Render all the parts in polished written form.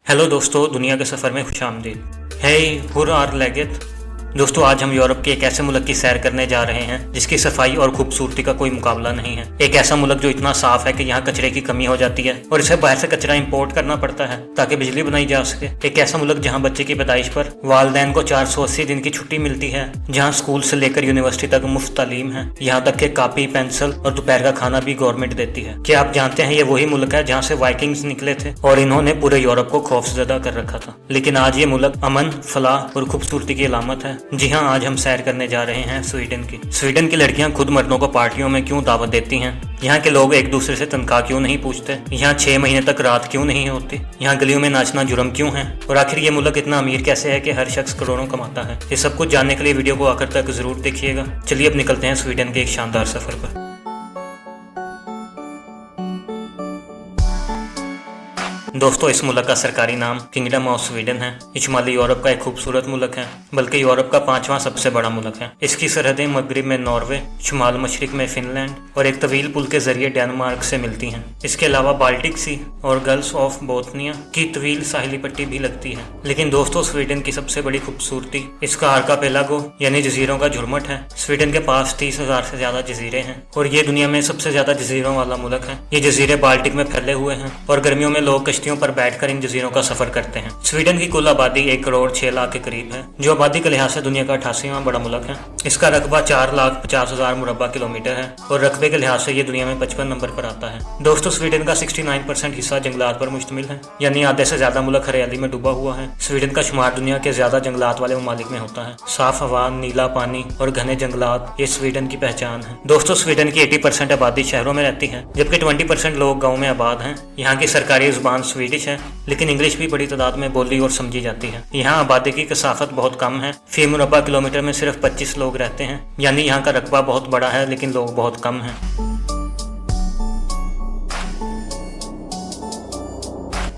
Hello दोस्तों, दुनिया के सफ़र में खुशामदीद। हे हुर आर लेगेत। दोस्तों, आज हम यूरोप के एक ऐसे मुल्क की सैर करने जा रहे हैं जिसकी सफाई और खूबसूरती का कोई मुकाबला नहीं है। एक ऐसा मुल्क जो इतना साफ है कि यहाँ कचरे की कमी हो जाती है और इसे बाहर से कचरा इंपोर्ट करना पड़ता है ताकि बिजली बनाई जा सके। एक ऐसा मुल्क जहाँ बच्चे की पैदाइश पर वालिदैन को 480 दिन की छुट्टी मिलती है, जहाँ स्कूल से लेकर यूनिवर्सिटी तक मुफ्त तालीम है, यहाँ तक के कापी, पेंसिल और दोपहर का खाना भी गवर्नमेंट देती है। क्या आप जानते हैं ये वही मुल्क है जहाँ से वाइकिंग्स निकले थे और इन्होंने पूरे यूरोप को खौफजदा कर रखा था। लेकिन आज ये मुल्क अमन, फलाह और खूबसूरती की अलामत है। जी हाँ, आज हम सैर करने जा रहे हैं स्वीडन की। स्वीडन की लड़कियां खुद मर्दों को पार्टियों में क्यों दावत देती हैं? यहाँ के लोग एक दूसरे से तनख्वाह क्यों नहीं पूछते? यहाँ 6 महीने तक रात क्यों नहीं होती? यहाँ गलियों में नाचना जुर्म क्यों है? और आखिर ये मुल्क इतना अमीर कैसे है कि हर शख्स करोड़ों कमाता है? ये सब कुछ जानने के लिए वीडियो को आखिर तक जरूर देखिएगा। चलिए अब निकलते हैं स्वीडन के एक शानदार सफर पर। दोस्तों, इस मुल्क का सरकारी नाम किंगडम ऑफ स्वीडन है। ये शुमाली यूरोप का एक खूबसूरत मुल्क है, बल्कि यूरोप का 5वां सबसे बड़ा मुल्क है। इसकी सरहदें मगरिब में नॉर्वे, शुमाल मशरिक में फिनलैंड और एक तवील पुल के जरिए डेनमार्क से मिलती हैं। इसके अलावा बाल्टिक सी और गल्फ ऑफ बोथनिया की तवील साहिली पट्टी भी लगती है। लेकिन दोस्तों, स्वीडन की सबसे बड़ी खूबसूरती इसका आर्कापेलागो यानी जजीरों का झुरमट है। स्वीडन के पास 30,000 से ज्यादा जजीरे हैं और ये दुनिया में सबसे ज्यादा जजीरों वाला मुल्क है। ये जजीरे बाल्टिक में फैले हुए हैं और गर्मियों में लोग कश्तियों पर बैठकर इन जजीरों का सफर करते हैं। स्वीडन की कुल आबादी 1 करोड़ 6 लाख के करीब है, जो आबादी के लिहाज से दुनिया का 88वां बड़ा मुल्क है। इसका रकबा 4,50,000 मुरब्बा किलोमीटर है और रकबे के लिहाज से ये दुनिया में 55 नंबर पर आता है। दोस्तों, स्वीडन का 69% हिस्सा जंगलात पर मुश्तमिल है, यानी आधे से ज्यादा मुल्क हरियाली में डूबा हुआ है। स्वीडन का शुमार दुनिया के ज्यादा जंगलात वाले ममालिक में होता है। साफ हवा, नीला पानी और घने जंगलात ये स्वीडन की पहचान है। दोस्तों, स्वीडन की 80% आबादी शहरों में रहती है, जबकि 20% लोग गाँव में आबाद हैं। यहाँ की सरकारी जुबान स्वीडिश है, लेकिन इंग्लिश भी बड़ी तादाद में बोली और समझी जाती है। यहाँ आबादी की कसाफत बहुत कम है। फी मुरब्बा किलोमीटर में सिर्फ 25 लोग रहते हैं, यानी यहाँ का रकबा बहुत बड़ा है लेकिन लोग बहुत कम हैं।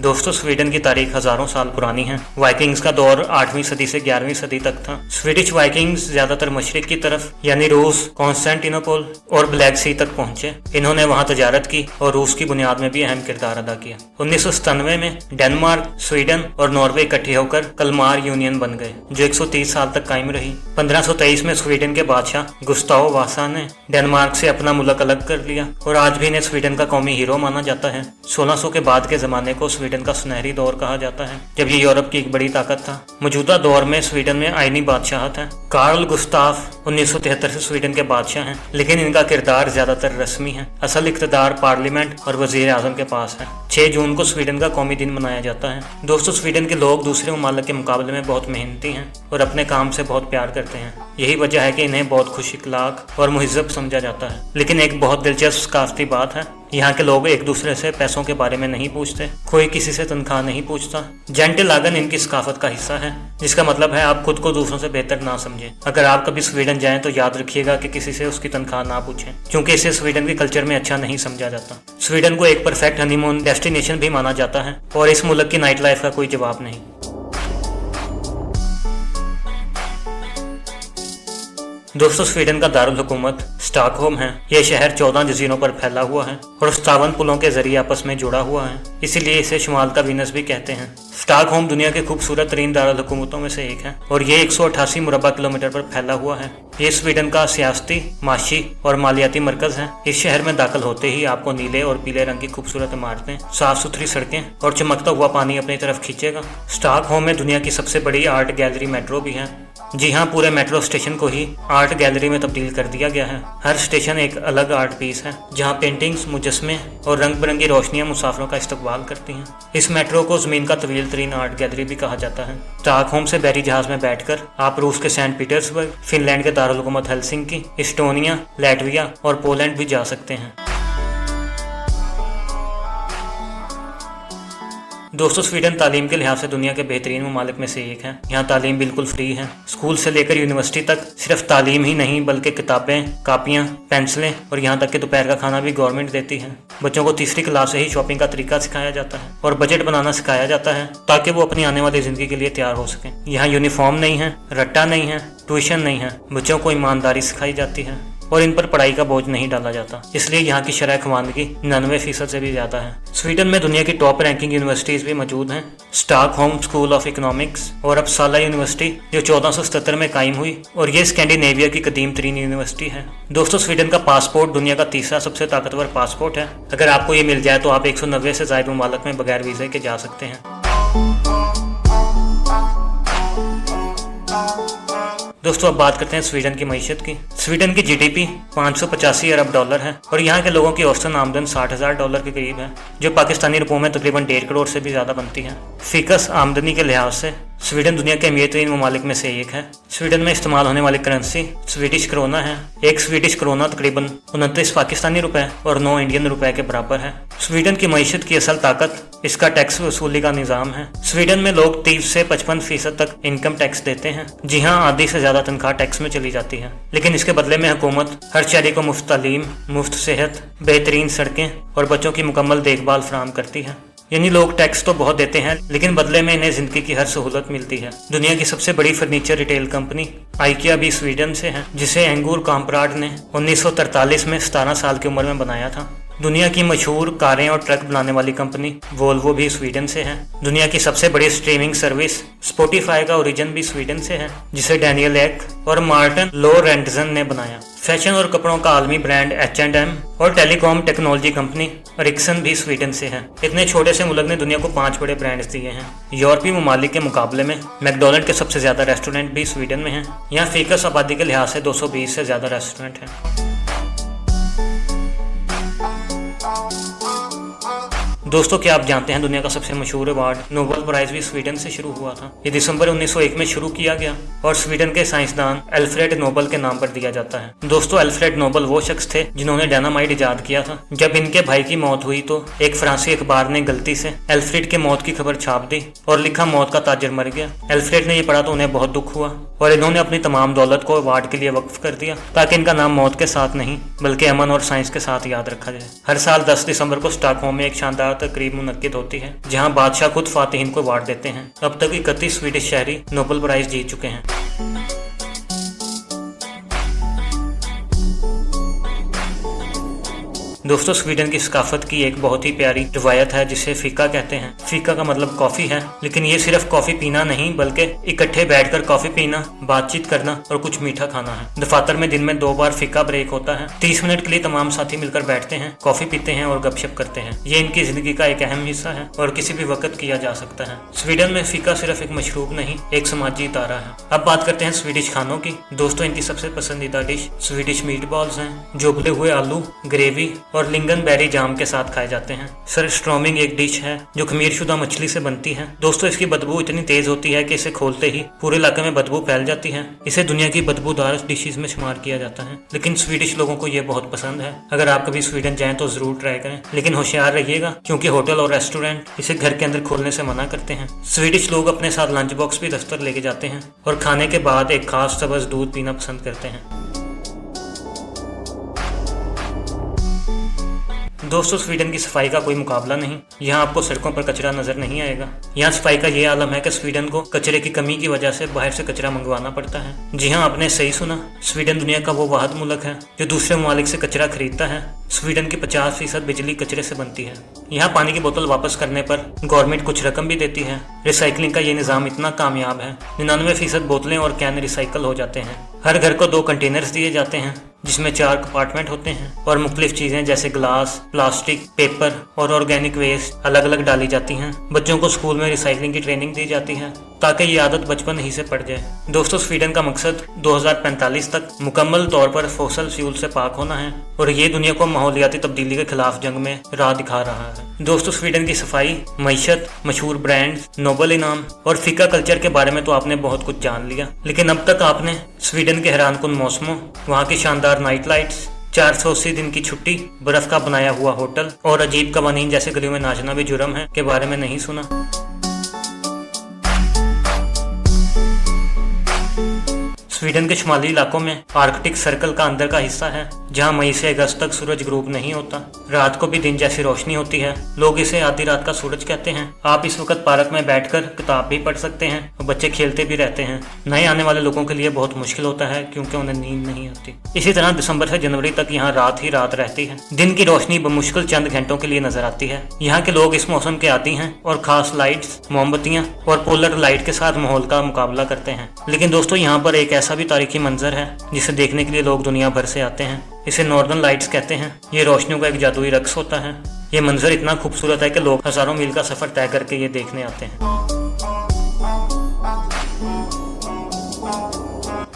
दोस्तों, स्वीडन की तारीख हजारों साल पुरानी है। वाइकिंग्स का दौर 8वीं सदी से 11वीं सदी तक था। स्वीडिश वाइकिंग्स ज्यादातर मशरिक की तरफ यानी रूस, कॉन्स्टेंटिनोपल और ब्लैक सी तक पहुंचे। इन्होंने वहां तजारत की और रूस की बुनियाद में भी अहम किरदार अदा किया। 1997 में डेनमार्क, स्वीडन और नॉर्वे इकट्ठे होकर कलमार यूनियन बन गए, जो 130 साल तक कायम रही। 1523 में स्वीडन के बादशाह गुस्ताव वासा ने डेनमार्क से अपना मुल्क अलग कर लिया और आज भी इन्हें स्वीडन का कौमी हीरो माना जाता है। 1600 के बाद के जमाने को स्वीडन का सुनहरी दौर कहा जाता है, जब ये यूरोप की एक बड़ी ताकत था। मौजूदा दौर में स्वीडन में आईनी बादशाहत है। कार्ल गुस्ताफ 1973 से स्वीडन के बादशाह हैं, लेकिन इनका किरदार ज्यादातर रस्मी है। असल इख्तियार पार्लियामेंट और वजीर आजम के पास है। 6 जून को स्वीडन का कौमी दिन मनाया जाता है। दोस्तों, स्वीडन के लोग दूसरे ममालिक के मुकाबले में बहुत मेहनती हैं और अपने काम से बहुत प्यार करते हैं। यही वजह है कि इन्हें बहुत खुश इखलाक और मुहज़्ज़ब समझा जाता है। लेकिन एक बहुत दिलचस्प सकाफती बात है, यहाँ के लोग एक दूसरे से पैसों के बारे में नहीं पूछते। कोई किसी से तनख्वाह नहीं पूछता। जेंटलआगन इनकी सकाफत का हिस्सा है, जिसका मतलब है आप खुद को दूसरों से बेहतर ना समझें। अगर आप कभी स्वीडन जाएं तो याद रखिएगा कि किसी से उसकी तनख्वाह ना पूछें, क्योंकि इसे स्वीडन के कल्चर में अच्छा नहीं समझा जाता। स्वीडन को एक परफेक्ट हनीमून डेस्टिनेशन भी माना जाता है और इस मुल्क की नाइट लाइफ का कोई जवाब नहीं। दोस्तों, स्वीडन का दारुल हुकूमत स्टॉकहोम है। यह शहर 14 जजीरों पर फैला हुआ है और 57 पुलों के जरिए आपस में जुड़ा हुआ है, इसीलिए इसे शुमाल का वीनस भी कहते हैं। स्टॉकहोम दुनिया के खूबसूरत तरीन दारुल हुकूमतों में से एक है और ये 188 मुरब्बा किलोमीटर पर फैला हुआ है। ये स्वीडन का सियासती, माशी और मालियाती मरकज है। इस शहर में दाखिल होते ही आपको नीले और पीले रंग की खूबसूरत इमारतें, साफ सुथरी सड़कें और चमकता हुआ पानी अपनी तरफ खींचेगा। स्टॉकहोम में दुनिया की सबसे बड़ी आर्ट गैलरी मेट्रो भी है। जी हाँ, पूरे मेट्रो स्टेशन को ही आर्ट गैलरी में तब्दील कर दिया गया है। हर स्टेशन एक अलग आर्ट पीस है, जहाँ पेंटिंग्स, मुजस्मे और रंग बिरंगी रोशनियां मुसाफिरों का इस्तकबाल करती हैं। इस मेट्रो को जमीन का तवील तरीन आर्ट गैलरी भी कहा जाता है। स्टॉकहोम से बहरी जहाज में बैठकर आप रूस के सेंट पीटर्सबर्ग, फिनलैंड के दारुल हुकूमत हेलसिंकी, इस्टोनिया, लैटविया और पोलैंड भी जा सकते हैं। दोस्तों, स्वीडन तालीम के लिहाज से दुनिया के बेहतरीन ममालिक में से एक है। यहाँ तालीम बिल्कुल फ्री है। स्कूल से लेकर यूनिवर्सिटी तक सिर्फ तालीम ही नहीं, बल्कि किताबें, कापियाँ, पेंसिलें और यहाँ तक कि दोपहर का खाना भी गवर्नमेंट देती है। बच्चों को तीसरी क्लास से ही शॉपिंग का तरीका सिखाया जाता है और बजट बनाना सिखाया जाता है, ताकि वो अपनी आने वाली जिंदगी के लिए तैयार हो सकें। यहाँ यूनिफॉर्म नहीं है, रट्टा नहीं है, ट्यूशन नहीं है। बच्चों को ईमानदारी सिखाई जाती है। और इन पर पढ़ाई का बोझ नहीं डाला जाता, इसलिए यहाँ की शरह ख्वानगी 99% से भी ज्यादा है। स्वीडन में दुनिया की टॉप रैंकिंग यूनिवर्सिटीज भी मौजूद हैं। स्टॉकहोम स्कूल ऑफ इकोनॉमिक्स और अपसाला यूनिवर्सिटी जो 1477 में कायम हुई, और ये स्कैंडिनेविया की कदीम तरीन यूनिवर्सिटी है। दोस्तों, स्वीडन का पासपोर्ट दुनिया का तीसरा सबसे ताकतवर पासपोर्ट है। अगर आपको ये मिल जाए तो आप 190 से ज्यादा मुमालिक में बगैर वीजे के जा सकते हैं। दोस्तों, अब बात करते हैं स्वीडन की मईशत की। स्वीडन की जीडीपी 585 अरब डॉलर है और यहाँ के लोगों की औसतन आमदन 60,000 डॉलर के करीब है, जो पाकिस्तानी रुपयों में तकरीबन 1.5 करोड़ से भी ज्यादा बनती है। फीकस आमदनी के लिहाज से स्वीडन दुनिया के अमीर तरीन ममालिक में से एक है। स्वीडन में इस्तेमाल होने वाली करेंसी स्वीडिश क्रोना है। एक स्वीडिश क्रोना तकरीबन 29 पाकिस्तानी रुपए और 9 इंडियन रुपए के बराबर है। स्वीडन की मईशत की असल ताकत इसका टैक्स वसूली का निज़ाम है। स्वीडन में लोग 30 से 55% तक इनकम टैक्स देते हैं। जी हाँ, आधी से ज्यादा तनख्वाह टैक्स में चली जाती है, लेकिन इसके बदले में हुकूमत हर शहरी को मुफ्त तालीम, मुफ्त सेहत, बेहतरीन सड़कें और बच्चों की मुकम्मल देखभाल फराहम करती है। यानी लोग टैक्स तो बहुत देते हैं, लेकिन बदले में इन्हें जिंदगी की हर सहूलत मिलती है। दुनिया की सबसे बड़ी फर्नीचर रिटेल कंपनी आइकिया भी स्वीडन से है, जिसे एंगूर काम्प्राड ने 1943 में 17 साल की उम्र में बनाया था। दुनिया की मशहूर कारें और ट्रक बनाने वाली कंपनी वोल्वो भी स्वीडन से है। दुनिया की सबसे बड़ी स्ट्रीमिंग सर्विस स्पॉटिफाई का ओरिजिन भी स्वीडन से है, जिसे डैनियल एक और मार्टिन लोरेंट्जन ने बनाया। फैशन और कपड़ों का आलमी ब्रांड H&M और टेलीकॉम टेक्नोलॉजी कंपनी एरिक्सन भी स्वीडन से है। इतने छोटे से मुल्क ने दुनिया को 5 बड़े ब्रांड्स दिए हैं। यूरोपीय ममालिक के मुकाबले में मैकडोनल्ड के सबसे ज्यादा रेस्टोरेंट भी स्वीडन में हैं। यहाँ फीकस आबादी के लिहाज से 220 से ज्यादा रेस्टोरेंट हैं। दोस्तों, क्या आप जानते हैं दुनिया का सबसे मशहूर अवार्ड नोबेल प्राइज भी स्वीडन से शुरू हुआ था। ये दिसंबर 1901 में शुरू किया गया और स्वीडन के साइंसदान अल्फ्रेड नोबेल के नाम पर दिया जाता है। दोस्तों, अल्फ्रेड नोबेल वो शख्स थे जिन्होंने डायनामाइट इजाद किया था। जब इनके भाई की मौत हुई तो एक फ्रांसीसी अखबार ने गलती से अल्फ्रेड के मौत की खबर छाप दी और लिखा मौत का ताजर मर गया। अल्फ्रेड ने यह पढ़ा तो उन्हें बहुत दुख हुआ और इन्होंने अपनी तमाम दौलत को अवार्ड के लिए वक्फ कर दिया, ताकि इनका नाम मौत के साथ नहीं बल्कि अमन और साइंस के साथ याद रखा जाए। हर साल 10 दिसंबर को स्टॉकहोम में एक शानदार तकरीब मुनक्किद होती है, जहां बादशाह खुद फातिहीन को अवार्ड देते हैं। अब तक 31 स्वीडिश शहरी नोबेल प्राइज जीत चुके हैं। दोस्तों, स्वीडन की सकाफत की एक बहुत ही प्यारी रिवायत है जिसे फीका कहते हैं। फीका का मतलब कॉफी है, लेकिन ये सिर्फ कॉफी पीना नहीं बल्कि इकट्ठे बैठकर कॉफी पीना, बातचीत करना और कुछ मीठा खाना है। दफातर में दिन में 2 बार फीका ब्रेक होता है। 30 मिनट के लिए तमाम साथी मिलकर बैठते हैं, कॉफी पीते हैं और गपशप करते हैं। ये इनकी जिंदगी का एक अहम हिस्सा है और किसी भी वक्त किया जा सकता है। स्वीडन में फीका सिर्फ एक मशरूब नहीं, एक समाजी इदारा है। अब बात करते हैं स्वीडिश खानों की। दोस्तों, इनकी सबसे पसंदीदा डिश स्वीडिश मीट बॉल्स हैं, जो उबले हुए आलू, ग्रेवी और लिंगनबेरी जाम के साथ खाए जाते हैं। सरस्ट्रोमिंग एक डिश है जो खमीरशुदा मछली से बनती है। दोस्तों, इसकी बदबू इतनी तेज होती है कि इसे खोलते ही पूरे इलाके में बदबू फैल जाती है। इसे दुनिया की बदबूदार डिशेज में शुमार किया जाता है, लेकिन स्वीडिश लोगों को ये बहुत पसंद है। अगर आप कभी स्वीडन जाएं तो जरूर ट्राई करें, लेकिन होशियार रहिएगा क्योंकि होटल और रेस्टोरेंट इसे घर के अंदर खोलने से मना करते हैं। स्वीडिश लोग अपने साथ लंच बॉक्स भी दफ्तर लेके जाते हैं और खाने के बाद एक खास सब्ज दूध पीना पसंद करते हैं। दोस्तों, स्वीडन की सफाई का कोई मुकाबला नहीं। यहाँ आपको सड़कों पर कचरा नजर नहीं आएगा। यहाँ सफाई का ये आलम है कि स्वीडन को कचरे की कमी की वजह से बाहर से कचरा मंगवाना पड़ता है। जी हाँ, आपने सही सुना, स्वीडन दुनिया का वो वाहिद मुल्क है जो दूसरे ममालिक से कचरा खरीदता है। स्वीडन की 50% बिजली कचरे से बनती है। यहाँ पानी की बोतल वापस करने पर गवर्नमेंट कुछ रकम भी देती है। रिसाइकलिंग का ये निज़ाम इतना कामयाब है, 99% बोतलें और कैन रिसाइकल हो जाते हैं। हर घर को 2 कंटेनर्स दिए जाते हैं जिसमें 4 कंपार्टमेंट होते हैं और मुख्तलिफ चीजें जैसे ग्लास, प्लास्टिक, पेपर और ऑर्गेनिक वेस्ट अलग अलग डाली जाती हैं। बच्चों को स्कूल में रिसाइकलिंग की ट्रेनिंग दी जाती है ताकि ये आदत बचपन ही से पड़ जाए। दोस्तों, स्वीडन का मकसद 2045 तक मुकम्मल तौर पर फॉसिल फ्यूल से पाक होना है और ये दुनिया को माहौलियाती तब्दीली के खिलाफ जंग में राह दिखा रहा है। दोस्तों, स्वीडन की सफाई, मईशत, मशहूर ब्रांड्स, नोबेल इनाम और फीका कल्चर के बारे में तो आपने बहुत कुछ जान लिया, लेकिन अब तक आपने स्वीडन के हैरानकुन मौसमों, वहाँ की शानदार नाइट लाइट्स, 480 दिन की छुट्टी, बर्फ का बनाया हुआ होटल और अजीब कवानीन जैसे गलियों में नाचना भी जुर्म है के बारे में नहीं सुना। स्वीडन के शुमाली इलाकों में आर्कटिक सर्कल का अंदर का हिस्सा है, जहां मई से अगस्त तक सूरज ग्रूब नहीं होता। रात को भी दिन जैसी रोशनी होती है। लोग इसे आधी रात का सूरज कहते हैं। आप इस वक्त पार्क में बैठकर किताब भी पढ़ सकते हैं और बच्चे खेलते भी रहते हैं। नए आने वाले लोगों के लिए बहुत मुश्किल होता है क्योंकि उन्हें नींद नहीं आती। इसी तरह दिसंबर से जनवरी तक यहाँ रात ही रात रहती है। दिन की रोशनी बमुश्किल चंद घंटों के लिए नजर आती है। यहाँ के लोग इस मौसम के आदी हैं और खास लाइट्स, मोमबत्तियां और पोलर लाइट के साथ माहौल का मुकाबला करते हैं। लेकिन दोस्तों, यहाँ पर एक ऐसा भी तारीखी मंजर है जिसे देखने के लिए लोग दुनिया भर से आते हैं। इसे नॉर्दर्न लाइट्स कहते हैं। ये रोशनियों का एक जादुई रक्स होता है। ये मंजर इतना खूबसूरत है कि लोग हजारों मील का सफर तय करके ये देखने आते हैं।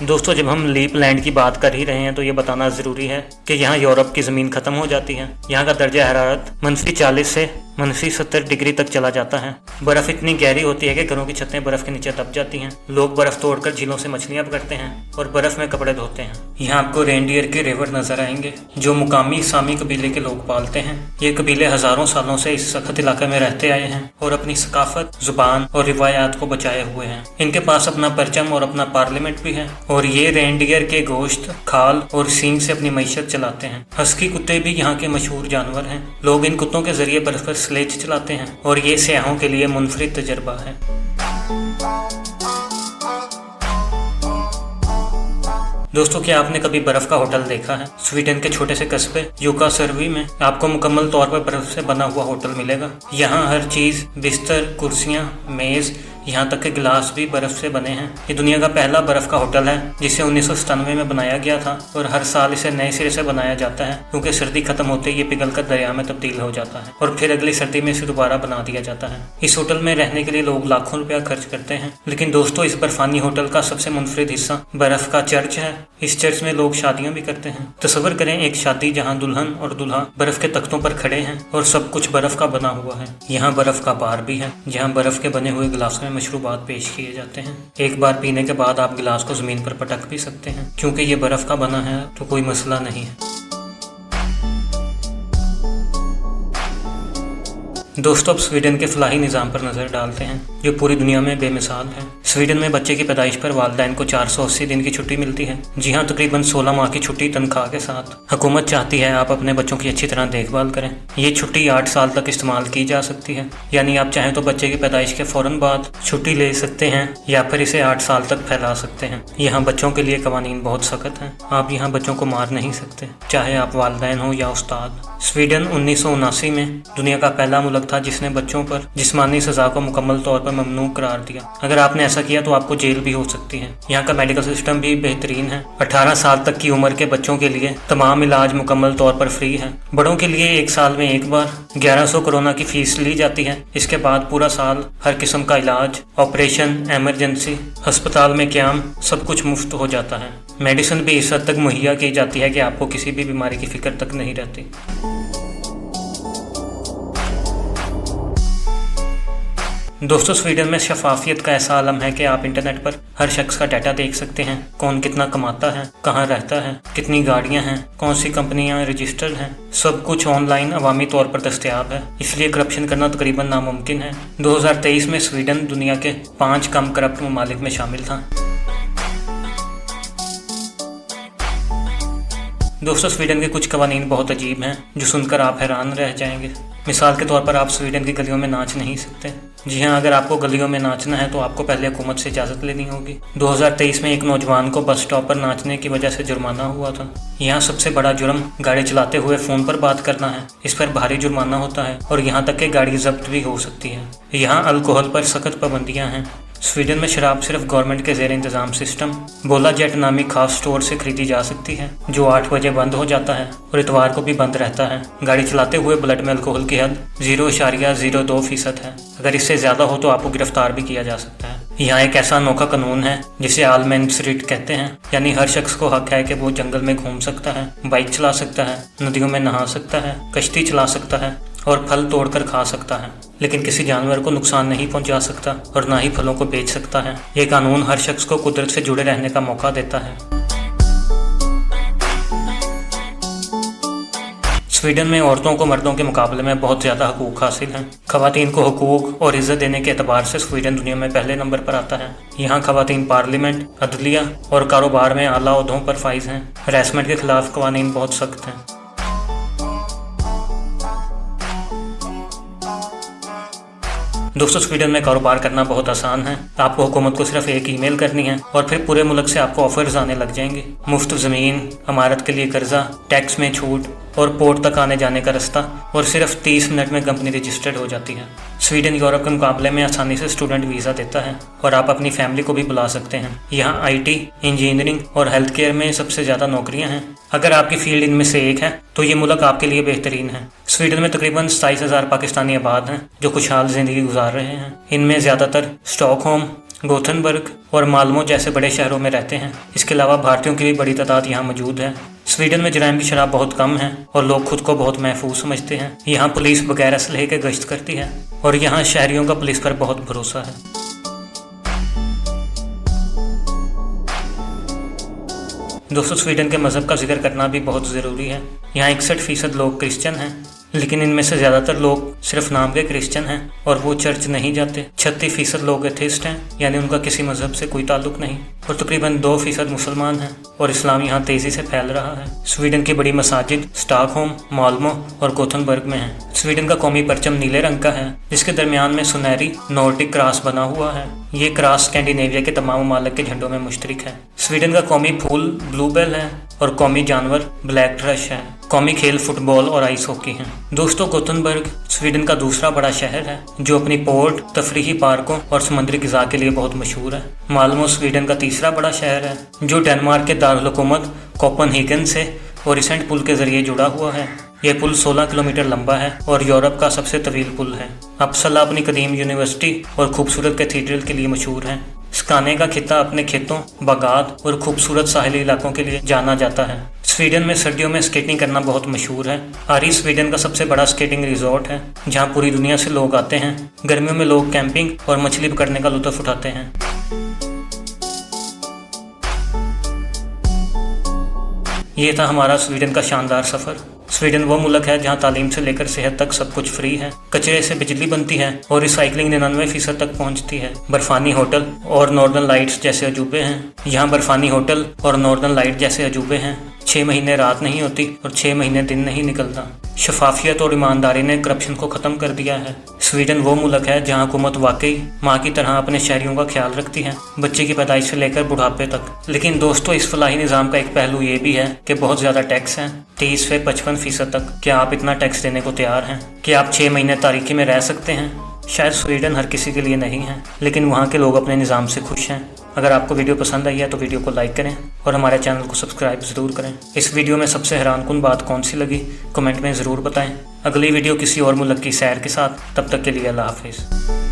दोस्तों, जब हम लीप लैंड की बात कर ही रहे हैं तो ये बताना जरूरी है कि यहाँ यूरोप की जमीन खत्म हो जाती है। यहाँ का दर्जा हरारत -40 से -70 डिग्री तक चला जाता है। बर्फ इतनी गहरी होती है कि घरों की छतें बर्फ के नीचे दब जाती हैं। लोग बर्फ तोड़कर झीलों से मछलियां पकड़ते हैं और बर्फ में कपड़े धोते हैं। यहाँ आपको रेनडियर के रिवर नजर आएंगे जो मुकामी सामी कबीले के लोग पालते हैं। ये कबीले हजारों सालों से इस सख्त इलाके में रहते आए हैं और अपनी सकाफत, जुबान और रिवायात को बचाए हुए हैं। इनके पास अपना परचम और अपना पार्लियामेंट भी है और ये रेनडियर के गोश्त, खाल और सींग से अपनी मईशत चलाते हैं। हस्की कुत्ते भी यहाँ के मशहूर जानवर हैं। लोग इन कुत्तों के जरिए बर्फ पर स्लेज चलाते हैं और ये सयाहों के लिए मुनफरिद तजर्बा है। दोस्तों, क्या आपने कभी बर्फ का होटल देखा है? स्वीडन के छोटे से कस्बे यूकासर्वी में आपको मुकम्मल तौर पर बर्फ से बना हुआ होटल मिलेगा। यहाँ हर चीज, बिस्तर, कुर्सियाँ, मेज, यहाँ तक के गिलास भी बर्फ से बने हैं। ये दुनिया का पहला बर्फ का होटल है जिसे 1997 में बनाया गया था और हर साल इसे नए सिरे से बनाया जाता है क्योंकि सर्दी खत्म होते ही ये पिघलकर दरिया में तब्दील हो जाता है और फिर अगली सर्दी में इसे दोबारा बना दिया जाता है। इस होटल में रहने के लिए लोग लाखों रुपया खर्च करते हैं। लेकिन दोस्तों, इस बर्फानी होटल का सबसे मुनफरिद हिस्सा बर्फ का चर्च है। इस चर्च में लोग शादियां भी करते हैं। तस्वर करें एक शादी जहां दुल्हन और दूल्हा बर्फ के तख्तों पर खड़े हैं और सब कुछ बर्फ का बना हुआ है। यहाँ बर्फ का बार भी है जहाँ बर्फ के बने हुए गिलासों में मशरूबात पेश किए जाते हैं। एक बार पीने के बाद आप गिलास को जमीन पर पटक भी सकते हैं। क्योंकि ये बर्फ का बना है तो कोई मसला नहीं है। दोस्तों, अब स्वीडन के फलाही निज़ाम पर नज़र डालते हैं जो पूरी दुनिया में बेमिसाल है। स्वीडन में बच्चे की पैदाइश पर वालिदैन को 480 दिन की छुट्टी मिलती है। जी हाँ, तकरीबन 16 माह की छुट्टी तनख्वाह के साथ। हुकूमत चाहती है आप अपने बच्चों की अच्छी तरह देखभाल करें। ये छुट्टी 8 साल तक इस्तेमाल की जा सकती है। यानी आप चाहें तो बच्चे की पैदाइश के फौरन बाद छुट्टी ले सकते हैं या फिर इसे 8 साल तक फैला सकते हैं। यहाँ बच्चों के लिए कवानीन बहुत सख्त हैं। आप यहाँ बच्चों को मार नहीं सकते, चाहे आप वालिदैन हो या उस्ताद। स्वीडन 1979 में दुनिया का पहला मुल्क था जिसने बच्चों पर जिस्मानी सजा को मुकम्मल तौर पर ममनू करार दिया। अगर आपने ऐसा किया तो आपको जेल भी हो सकती है। यहाँ का मेडिकल सिस्टम भी बेहतरीन है। 18 साल तक की उम्र के बच्चों के लिए तमाम इलाज मुकम्मल तौर पर फ्री है। बड़ों के लिए 1 साल में एक बार 1100 कोरोना की फीस ली जाती है। इसके बाद पूरा साल हर किस्म का इलाज, ऑपरेशन, एमरजेंसी, अस्पताल में क्याम, सब कुछ मुफ्त हो जाता है। मेडिसिन भी इस हद तक मुहैया की जाती है कि आपको किसी भी बीमारी की फिक्र तक नहीं रहती। दोस्तों, स्वीडन में शफाफियत का ऐसा आलम है कि आप इंटरनेट पर हर शख्स का डाटा देख सकते हैं। कौन कितना कमाता है, कहाँ रहता है, कितनी गाड़ियां हैं, कौन सी कंपनियां रजिस्टर्ड हैं, सब कुछ ऑनलाइन अवामी तौर पर दस्तयाब है। इसलिए करप्शन करना तकरीबन नामुमकिन है। 2023 में स्वीडन दुनिया के 5 कम करप्ट ममालिक में शामिल था। दोस्तों, स्वीडन के कुछ कवानीन बहुत अजीब हैं जो सुनकर आप हैरान रह जाएंगे। मिसाल के तौर पर आप स्वीडन की गलियों में नाच नहीं सकते। जी हाँ, अगर आपको गलियों में नाचना है तो आपको पहले हुकूमत से इजाज़त लेनी होगी। 2023 में एक नौजवान को बस स्टॉप पर नाचने की वजह से जुर्माना हुआ था। यहाँ सबसे बड़ा जुर्म गाड़ी चलाते हुए फ़ोन पर बात करना है। इस पर भारी जुर्माना होता है और यहाँ तक कि गाड़ी जब्त भी हो सकती है। यहाँ अल्कोहल पर सख्त पाबंदियाँ हैं। स्वीडन में शराब सिर्फ गवर्नमेंट के जेर इंतजाम सिस्टम बोला जेट नामी खास स्टोर से खरीदी जा सकती है जो 8 बजे बंद हो जाता है और इतवार को भी बंद रहता है। गाड़ी चलाते हुए ब्लड में अल्कोहल की हद 0.02% है। अगर इससे ज़्यादा हो तो आपको गिरफ्तार भी किया जा सकता है। यहाँ एक ऐसा अनोखा कानून है जिसे आलमेंसरिट कहते हैं। यानी हर शख्स को हक है कि वो जंगल में घूम सकता है, बाइक चला सकता है, नदियों में नहा सकता है, कश्ती चला सकता है और फल तोड़कर खा सकता है, लेकिन किसी जानवर को नुकसान नहीं पहुंचा सकता और ना ही फलों को बेच सकता है। ये कानून हर शख्स को कुदरत से जुड़े रहने का मौका देता है। स्वीडन में औरतों को मर्दों के मुकाबले में बहुत ज़्यादा हकूक़ हासिल हैं। ख़वातीन को हकूक़ और इज़्ज़त देने के एतबार से स्वीडन दुनिया में पहले नंबर पर आता है। यहाँ ख़वातीन पार्लियामेंट, अदलिया और कारोबार में आला ओहदों पर फाइज हैं। हरासमेंट के खिलाफ कवानीन बहुत सख्त हैं। दोस्तों, स्वीडन में कारोबार करना बहुत आसान है। आपको हुकूमत को सिर्फ एक ईमेल करनी है और फिर पूरे मुल्क से आपको ऑफर्स आने लग जाएंगे। मुफ्त ज़मीन, इमारत के लिए कर्जा, टैक्स में छूट और पोर्ट तक आने जाने का रास्ता, और सिर्फ 30 मिनट में कंपनी रजिस्टर्ड हो जाती है। स्वीडन यूरोप के मुकाबले में आसानी से स्टूडेंट वीज़ा देता है और आप अपनी फैमिली को भी बुला सकते हैं। यहाँ IT, इंजीनियरिंग और हेल्थ केयर में सबसे ज़्यादा नौकरियाँ हैं। अगर आपकी फील्ड इनमें से एक है तो ये मुल्क आपके लिए बेहतरीन है। स्वीडन में तकरीबन 27,000 पाकिस्तानी आबाद हैं जो खुशहाल ज़िंदगी गुजार रहे हैं। इनमें ज़्यादातर स्टॉकहोम, गोथनबर्ग और माल्मो जैसे बड़े शहरों में रहते हैं। इसके अलावा भारतीयों की भी बड़ी तादाद यहाँ मौजूद है। स्वीडन में जराइम की शरह बहुत कम है और लोग खुद को बहुत महफूज समझते हैं। यहाँ पुलिस बगैर असलहे के गश्त करती है और यहाँ शहरियों का पुलिस पर बहुत भरोसा है। दोस्तों, स्वीडन के मज़हब का जिक्र करना भी बहुत ज़रूरी है। यहाँ 61% लोग क्रिश्चियन हैं, लेकिन इनमें से ज़्यादातर लोग सिर्फ नाम के क्रिश्चियन हैं और वो चर्च नहीं जाते। 36% लोग एथिस्ट हैं, यानी उनका किसी मज़हब से कोई ताल्लुक नहीं, और तकरीबन 2% मुसलमान हैं और इस्लाम यहाँ तेज़ी से फैल रहा है। स्वीडन की बड़ी मसाजिद स्टॉकहोम, माल्मो और गोथनबर्ग में है। स्वीडन का कौमी परचम नीले रंग का है जिसके दरमियान में सुनहरी नॉर्डिक क्रॉस बना हुआ है। ये क्रॉस स्कैंडिनेविया के तमाम ममालिक के झंडों में मुश्तरक है। स्वीडन का कौमी फूल ब्लूबेल है और कौमी जानवर ब्लैक थ्रश है। कौमी खेल फुटबॉल और आइस हॉकी हैं। दोस्तों, गोथनबर्ग स्वीडन का दूसरा बड़ा शहर है जो अपनी पोर्ट, तफरीही पार्कों और समुद्री ग़िज़ा के लिए बहुत मशहूर है। माल्मो स्वीडन का तीसरा बड़ा शहर है जो डेनमार्क के दारुल हुकूमत कोपेनहेगन से ओरिसेंट पुल के जरिए जुड़ा हुआ है। यह पुल 16 किलोमीटर लंबा है और यूरोप का सबसे तवील पुल है। अपसला अपनी कदीम यूनिवर्सिटी और खूबसूरत कैथीड्रल के लिए मशहूर है। स्काने का खित्ता अपने खेतों, बागात और खूबसूरत साहिली इलाकों के लिए जाना जाता है। स्वीडन में सर्दियों में स्केटिंग करना बहुत मशहूर है। आरी स्वीडन का सबसे बड़ा स्केटिंग रिजॉर्ट है जहां पूरी दुनिया से लोग आते हैं। गर्मियों में लोग कैंपिंग और मछली पकड़ने का लुत्फ उठाते हैं। ये था हमारा स्वीडन का शानदार सफ़र। स्वीडन वो मुल्क है जहाँ तालीम से लेकर सेहत तक सब कुछ फ्री है। कचरे से बिजली बनती है और रिसाइकलिंग 99% तक पहुँचती है। बर्फानी होटल और नॉर्दर्न लाइट्स जैसे अजूबे हैं। यहाँ बर्फानी होटल और नॉर्दर्न लाइट जैसे अजूबे हैं। 6 महीने रात नहीं होती और 6 महीने दिन नहीं निकलता। शफाफियत और ईमानदारी ने करप्शन को ख़त्म कर दिया है। स्वीडन वो मुल्क है जहाँ हुकूमत वाकई माँ की तरह अपने शहरियों का ख्याल रखती है, बच्चे की पैदाइश से लेकर बुढ़ापे तक। लेकिन दोस्तों, इस फलाही निज़ाम का एक पहलू ये भी है कि बहुत ज़्यादा टैक्स हैं, 30 से 55% तक। क्या आप इतना टैक्स देने को तैयार हैं? क्या आप 6 महीने तारीकी में रह सकते हैं? शायद स्वीडन हर किसी के लिए नहीं है, लेकिन वहाँ के लोग अपने निज़ाम से खुश हैं। अगर आपको वीडियो पसंद आई है तो वीडियो को लाइक करें और हमारे चैनल को सब्सक्राइब ज़रूर करें। इस वीडियो में सबसे हैरानकुन बात कौन सी लगी कमेंट में ज़रूर बताएं। अगली वीडियो किसी और मुल्क की सैर के साथ। तब तक के लिए अल्लाह हाफिज़।